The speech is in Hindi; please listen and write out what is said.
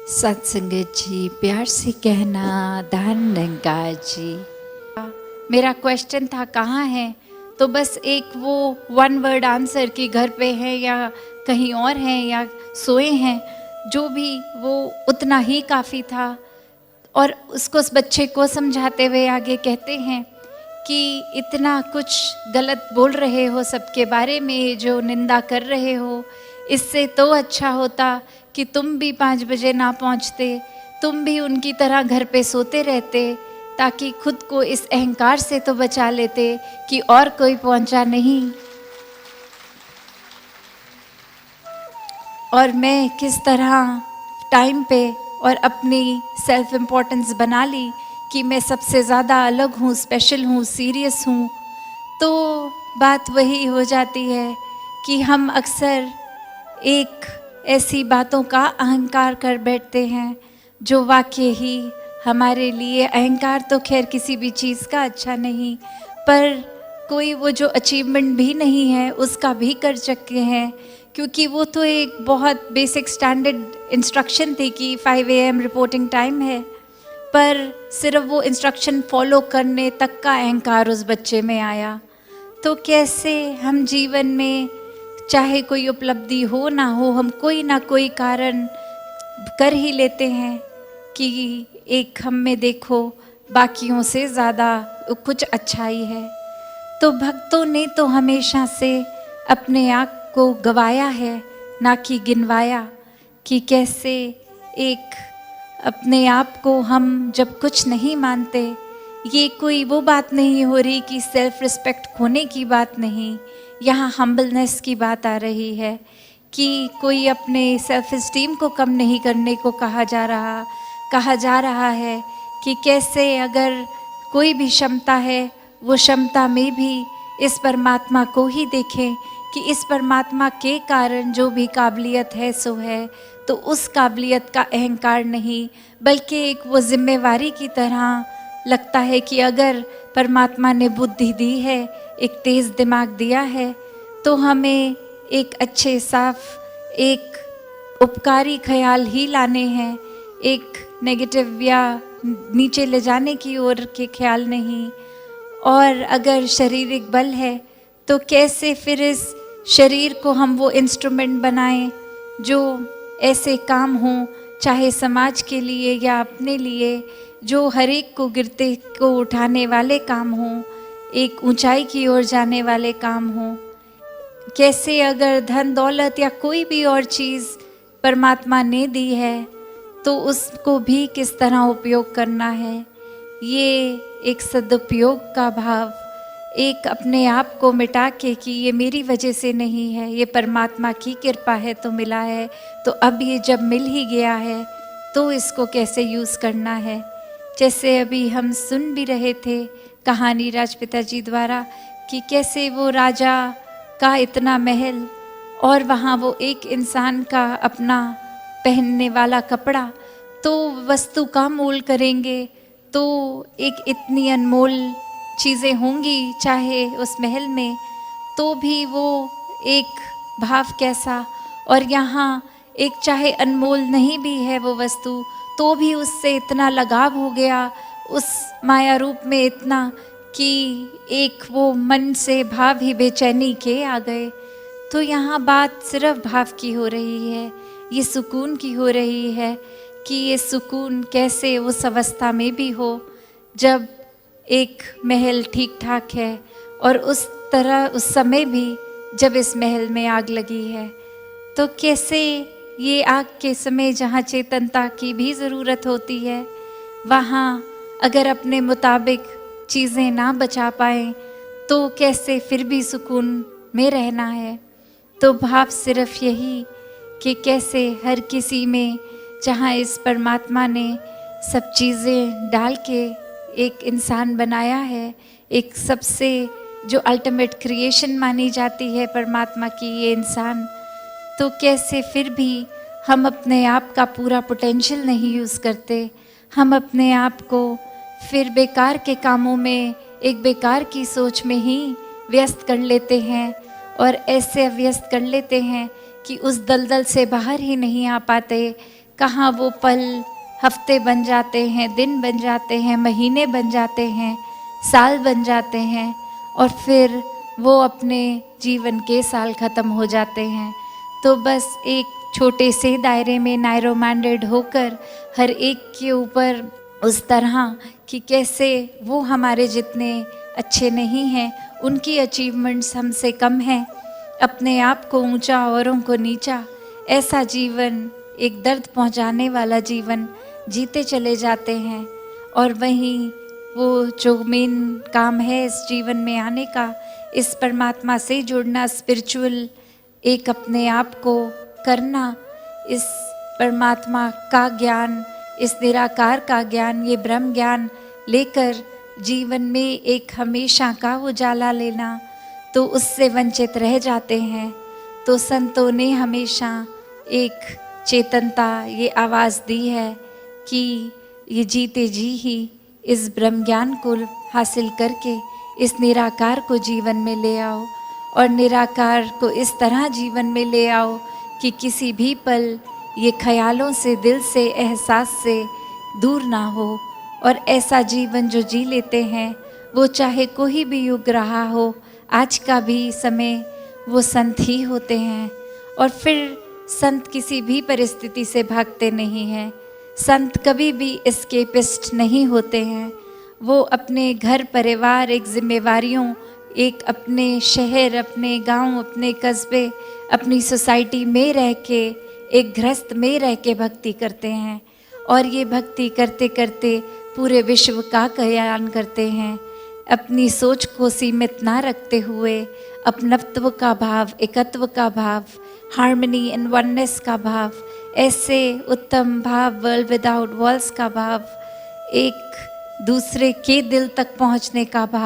सत्संगत जी, प्यार से कहना दान निरंकार जी। मेरा क्वेश्चन था कहाँ है, तो बस एक वो वन वर्ड आंसर कि घर पे हैं या कहीं और हैं या सोए हैं, जो भी वो उतना ही काफ़ी था। और उसको उस बच्चे को समझाते हुए आगे कहते हैं कि इतना कुछ गलत बोल रहे हो सबके बारे में, जो निंदा कर रहे हो, इससे तो अच्छा होता कि तुम भी 5 बजे ना पहुंचते, तुम भी उनकी तरह घर पे सोते रहते, ताकि खुद को इस अहंकार से तो बचा लेते कि और कोई पहुंचा नहीं। और मैं किस तरह टाइम पे और अपनी सेल्फ इम्पोर्टेंस बना ली कि मैं सबसे ज़्यादा अलग हूँ, स्पेशल हूँ, सीरियस हूँ। तो बात वही हो जाती है कि हम अक्सर एक ऐसी बातों का अहंकार कर बैठते हैं जो वाकई ही हमारे लिए, अहंकार तो खैर किसी भी चीज़ का अच्छा नहीं, पर कोई वो जो अचीवमेंट भी नहीं है उसका भी कर चुके हैं, क्योंकि वो तो एक बहुत बेसिक स्टैंडर्ड इंस्ट्रक्शन थी कि 5 AM रिपोर्टिंग टाइम है, पर सिर्फ वो इंस्ट्रक्शन फॉलो करने तक का अहंकार उस बच्चे में आया। तो कैसे हम जीवन में चाहे कोई उपलब्धि हो ना हो, हम कोई ना कोई कारण कर ही लेते हैं कि एक हम में देखो बाकियों से ज़्यादा कुछ अच्छाई है। तो भक्तों ने तो हमेशा से अपने आप को गवाया है, ना कि गिनवाया, कि कैसे एक अपने आप को हम जब कुछ नहीं मानते, ये कोई वो बात नहीं हो रही कि सेल्फ रिस्पेक्ट खोने की बात नहीं, यहाँ हम्बलनेस की बात आ रही है कि कोई अपने सेल्फ इस्टीम को कम नहीं करने को कहा जा रहा है कि कैसे अगर कोई भी क्षमता है, वो क्षमता में भी इस परमात्मा को ही देखें कि इस परमात्मा के कारण जो भी काबिलियत है सो है, तो उस काबिलियत का अहंकार नहीं, बल्कि एक वो जिम्मेवारी की तरह लगता है कि अगर परमात्मा ने बुद्धि दी है, एक तेज़ दिमाग दिया है, तो हमें एक अच्छे साफ, एक उपकारी ख्याल ही लाने हैं, एक नेगेटिव या नीचे ले जाने की ओर के ख्याल नहीं। और अगर शारीरिक बल है तो कैसे फिर इस शरीर को हम वो इंस्ट्रूमेंट बनाएं जो ऐसे काम हों, चाहे समाज के लिए या अपने लिए, जो हर एक को गिरते को उठाने वाले काम हों, एक ऊंचाई की ओर जाने वाले काम हों। कैसे अगर धन दौलत या कोई भी और चीज़ परमात्मा ने दी है तो उसको भी किस तरह उपयोग करना है, ये एक सदुपयोग का भाव, एक अपने आप को मिटा के कि ये मेरी वजह से नहीं है, ये परमात्मा की कृपा है तो मिला है, तो अब ये जब मिल ही गया है तो इसको कैसे यूज़ करना है। जैसे अभी हम सुन भी रहे थे कहानी राजपिता जी द्वारा कि कैसे वो राजा का इतना महल और वहाँ वो एक इंसान का अपना पहनने वाला कपड़ा, तो वस्तु का मोल करेंगे तो एक इतनी अनमोल चीज़ें होंगी चाहे उस महल में, तो भी वो एक भाव कैसा। और यहाँ एक चाहे अनमोल नहीं भी है वो वस्तु, तो भी उससे इतना लगाव हो गया उस माया रूप में इतना कि एक वो मन से भाव ही बेचैनी के आ गए। तो यहाँ बात सिर्फ भाव की हो रही है, ये सुकून की हो रही है कि ये सुकून कैसे उस अवस्था में भी हो जब एक महल ठीक ठाक है, और उस तरह उस समय भी जब इस महल में आग लगी है, तो कैसे ये आग के समय जहाँ चेतनता की भी ज़रूरत होती है, वहाँ अगर अपने मुताबिक चीज़ें ना बचा पाएँ तो कैसे फिर भी सुकून में रहना है। तो भाव सिर्फ यही कि कैसे हर किसी में जहाँ इस परमात्मा ने सब चीज़ें डाल के एक इंसान बनाया है, एक सबसे जो अल्टीमेट क्रिएशन मानी जाती है परमात्मा की ये इंसान, तो कैसे फिर भी हम अपने आप का पूरा पोटेंशियल नहीं यूज़ करते, हम अपने आप को फिर बेकार के कामों में, एक बेकार की सोच में ही व्यस्त कर लेते हैं, और ऐसे व्यस्त कर लेते हैं कि उस दलदल से बाहर ही नहीं आ पाते कहाँ वो पल हफ्ते बन जाते हैं, दिन बन जाते हैं, महीने बन जाते हैं, साल बन जाते हैं और फिर वो अपने जीवन के साल ख़त्म हो जाते हैं। तो बस एक छोटे से दायरे में नैरो माइंडेड होकर हर एक के ऊपर उस तरह कि कैसे वो हमारे जितने अच्छे नहीं हैं, उनकी अचीवमेंट्स हमसे कम हैं, अपने आप को ऊंचा औरों को नीचा, ऐसा जीवन, एक दर्द पहुंचाने वाला जीवन जीते चले जाते हैं। और वहीं वो जो मेन काम है इस जीवन में आने का, इस परमात्मा से जुड़ना, स्पिरिचुअल एक अपने आप को करना, इस परमात्मा का ज्ञान, इस निराकार का ज्ञान, ये ब्रह्म ज्ञान लेकर जीवन में एक हमेशा का उजाला लेना, तो उससे वंचित रह जाते हैं। तो संतों ने हमेशा एक चेतनता, ये आवाज़ दी है कि ये जीते जी ही इस ब्रह्म ज्ञान को हासिल करके इस निराकार को जीवन में ले आओ और निराकार को इस तरह जीवन में ले आओ कि किसी भी पल ये ख्यालों से, दिल से, एहसास से दूर ना हो। और ऐसा जीवन जो जी लेते हैं, वो चाहे कोई भी युग रहा हो, आज का भी समय, वो संत ही होते हैं। और फिर संत किसी भी परिस्थिति से भागते नहीं हैं, संत कभी भी एस्केपिस्ट नहीं होते हैं। वो अपने घर परिवार, एक जिम्मेवारियों, एक अपने शहर, अपने गांव, अपने कस्बे, अपनी सोसाइटी में रह के, एक गृहस्थ में रह के भक्ति करते हैं। और ये भक्ति करते करते पूरे विश्व का कल्याण करते हैं, अपनी सोच को सीमित ना रखते हुए अपनत्व का भाव, एकत्व का भाव, हार्मनी एंड वननेस का भाव, ऐसे उत्तम भाव, वर्ल्ड विदाउट वॉल्स का भाव, एक दूसरे के दिल तक पहुंचने का भाव।